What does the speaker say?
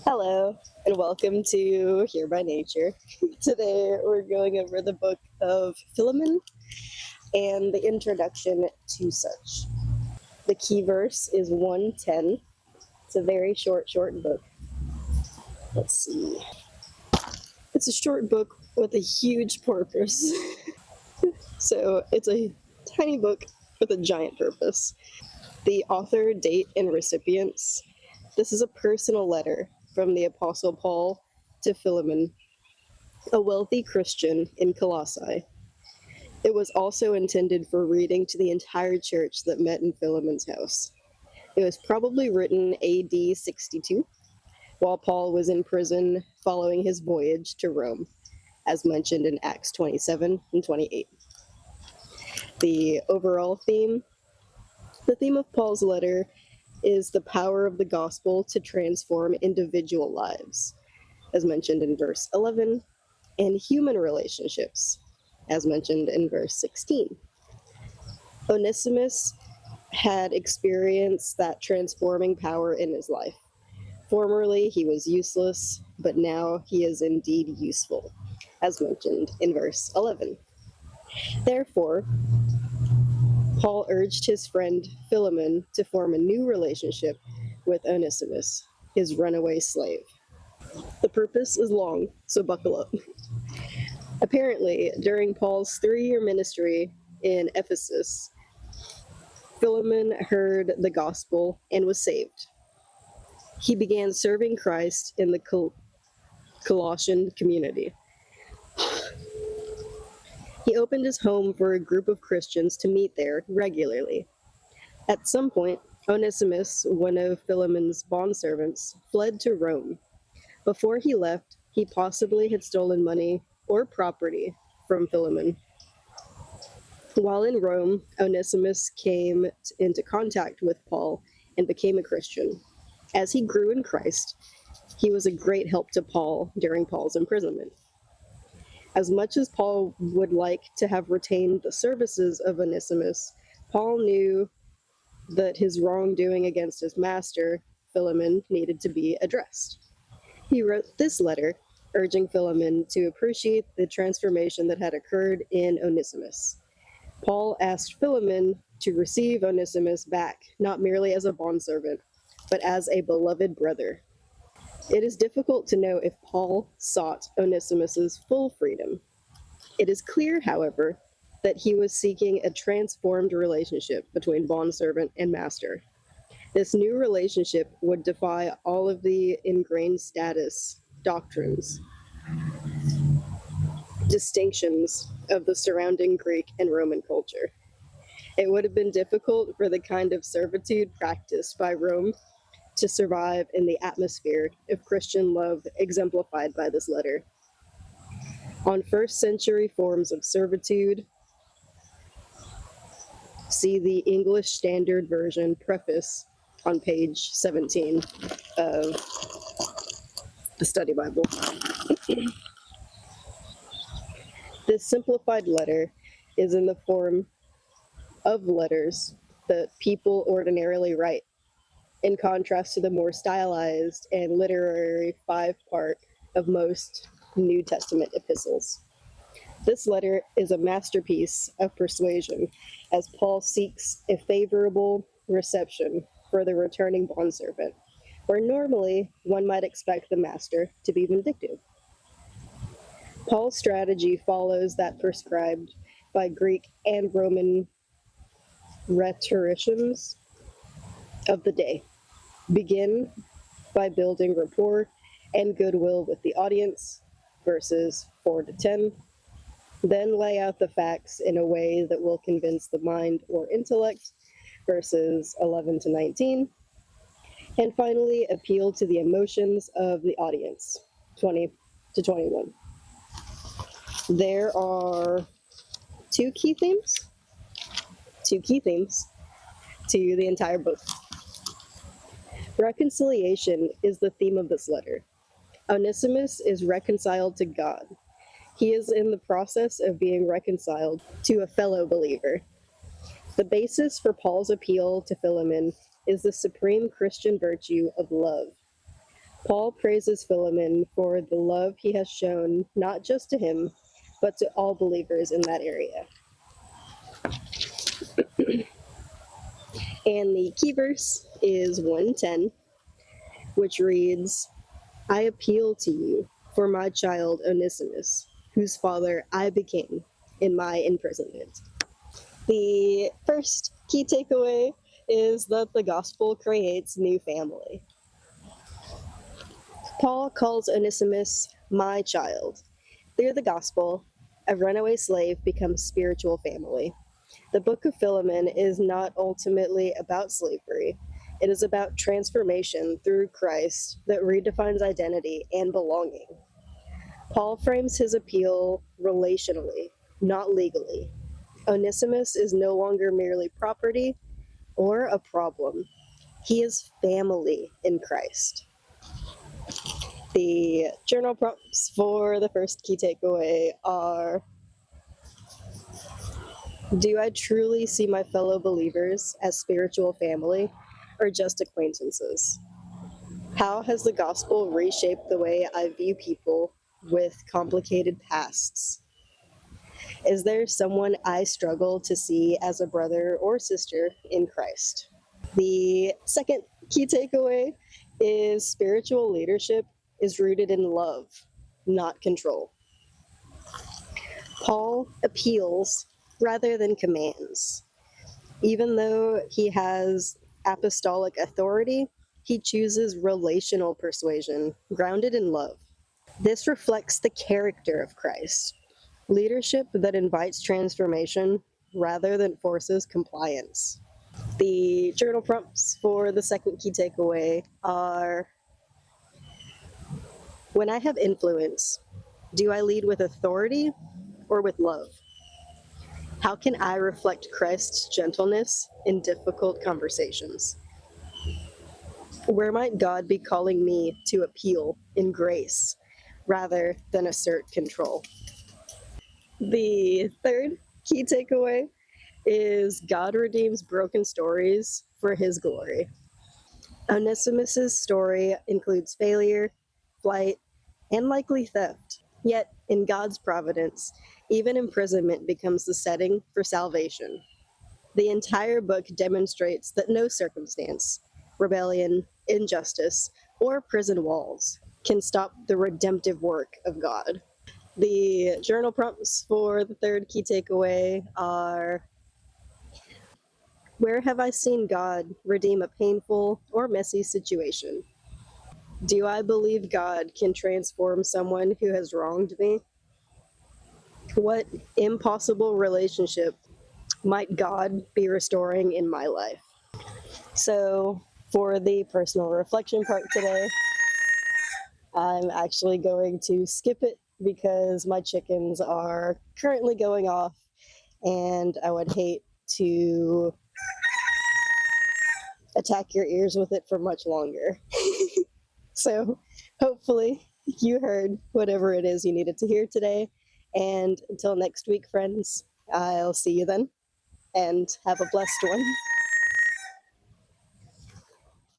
Hello, and welcome to Here by Nature. Today we're going over the book of Philemon and the introduction to such. The key verse is 110. It's a very short book. Let's see. It's a short book with a huge purpose. So it's a tiny book with a giant purpose. The author, date, and recipients. This is a personal letter from the Apostle Paul to Philemon, a wealthy Christian in Colossae. It was also intended for reading to the entire church that met in Philemon's house. It was probably written AD 62, while Paul was in prison following his voyage to Rome, as mentioned in Acts 27 and 28. The overall theme. The theme of Paul's letter is the power of the gospel to transform individual lives, as mentioned in verse 11, and human relationships, as mentioned in verse 16. Onesimus had experienced that transforming power in his life. Formerly he was useless, but now he is indeed useful, as mentioned in verse 11. Therefore, Paul urged his friend Philemon to form a new relationship with Onesimus, his runaway slave. The purpose is long, so buckle up. Apparently, during Paul's 3-year ministry in Ephesus, Philemon heard the gospel and was saved. He began serving Christ in the Colossian community. He opened his home for a group of Christians to meet there regularly. At some point, Onesimus, one of Philemon's bondservants, fled to Rome. Before he left, he possibly had stolen money or property from Philemon. While in Rome, Onesimus came into contact with Paul and became a Christian. As he grew in Christ, he was a great help to Paul during Paul's imprisonment. As much as Paul would like to have retained the services of Onesimus, Paul knew that his wrongdoing against his master, Philemon, needed to be addressed. He wrote this letter, urging Philemon to appreciate the transformation that had occurred in Onesimus. Paul asked Philemon to receive Onesimus back, not merely as a bondservant, but as a beloved brother. It is difficult to know if Paul sought Onesimus's full freedom. It is clear, however, that he was seeking a transformed relationship between bondservant and master. This new relationship would defy all of the ingrained status, doctrines, distinctions of the surrounding Greek and Roman culture. It would have been difficult for the kind of servitude practiced by Rome to survive in the atmosphere of Christian love exemplified by this letter. On first-century forms of servitude, see the English Standard Version preface on page 17 of the Study Bible. This simplified letter is in the form of letters that people ordinarily write, in contrast to the more stylized and literary 5-part of most New Testament epistles. This letter is a masterpiece of persuasion, as Paul seeks a favorable reception for the returning bondservant, where normally one might expect the master to be vindictive. Paul's strategy follows that prescribed by Greek and Roman rhetoricians of the day. Begin by building rapport and goodwill with the audience, verses 4 to 10. Then lay out the facts in a way that will convince the mind or intellect, verses 11 to 19. And finally, appeal to the emotions of the audience, 20 to 21. There are two key themes to the entire book. Reconciliation is the theme of this letter. Onesimus is reconciled to God. He is in the process of being reconciled to a fellow believer. The basis for Paul's appeal to Philemon is the supreme Christian virtue of love. Paul praises Philemon for the love he has shown, not just to him, but to all believers in that area. And the key verse is 110, which reads, I appeal to you for my child Onesimus, whose father I became in my imprisonment. The first key takeaway is that the gospel creates new family. Paul calls Onesimus my child. Through the gospel, a runaway slave becomes spiritual family. The book of Philemon is not ultimately about slavery. It is about transformation through Christ that redefines identity and belonging. Paul frames his appeal relationally, not legally. Onesimus is no longer merely property or a problem. He is family in Christ. The journal prompts for the first key takeaway are: do I truly see my fellow believers as spiritual family or just acquaintances? How has the gospel reshaped the way I view people with complicated pasts? Is there someone I struggle to see as a brother or sister in Christ? The second key takeaway is spiritual leadership is rooted in love, not control. Paul appeals rather than commands. Even though he has apostolic authority, he chooses relational persuasion grounded in love. This reflects the character of Christ, leadership that invites transformation rather than forces compliance. The journal prompts for the second key takeaway are: when I have influence, do I lead with authority or with love? How can I reflect Christ's gentleness in difficult conversations? Where might God be calling me to appeal in grace rather than assert control? The third key takeaway is God redeems broken stories for his glory. Onesimus' story includes failure, flight, and likely theft. Yet, in God's providence, even imprisonment becomes the setting for salvation. The entire book demonstrates that no circumstance, rebellion, injustice, or prison walls can stop the redemptive work of God. The journal prompts for the third key takeaway are: where have I seen God redeem a painful or messy situation? Do I believe God can transform someone who has wronged me? What impossible relationship might God be restoring in my life? So, for the personal reflection part today, I'm actually going to skip it because my chickens are currently going off and I would hate to attack your ears with it for much longer. So, hopefully, you heard whatever it is you needed to hear today. And until next week, friends, I'll see you then and have a blessed one.